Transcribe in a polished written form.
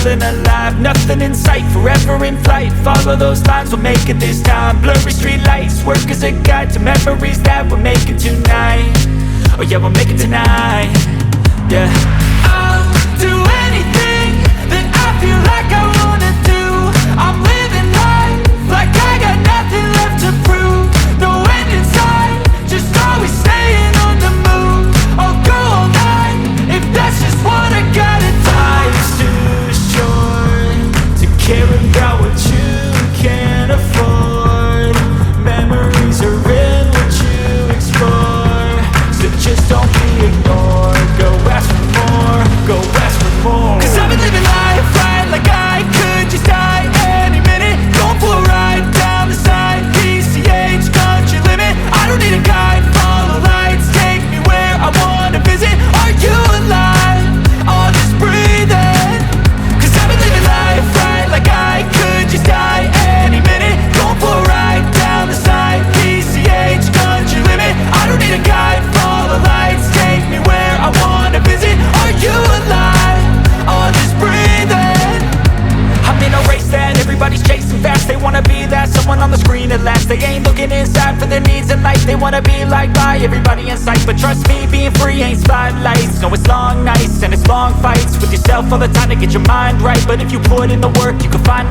feeling alive. Nothing in sight, forever in flight. Follow those lines, we'll make it this time. Blurry street lights, work as a guide to memories that we're making tonight. Oh yeah, we'll make it tonight. Yeah, I'll do anything that I feel like I wanna do. I'm living life like I got nothing left to prove. No end in sight, just always staying on the move. I'll go all night if that's just what I gotta do. Life's too short to care about what you can't afford. Memories are in what you explore, so just don't be ignored. Go ask for more, go ask for more. Cause I've been living life right like I could just die any minute. Going for a ride down the side, PCH, country limit. I don't need a guide, follow lights, take me where I wanna visit. Are you alive? Or just breathing? Cause I've been living life right like I could just die any minute. Going for a ride down the side, PCH, country limit. I don't need a guide, follow lights, take me where I wanna visit. Are you alive? Or just breathing? I'm in a race that everybody's chasing fast. They wanna be that someone on the screen at last. They ain't looking inside for their needs in life. They wanna be liked by everybody in sight. But trust me, being free ain't spotlights. No, it's long nights and it's long fights with yourself all the time to get your mind right. But if you put in the work, you can find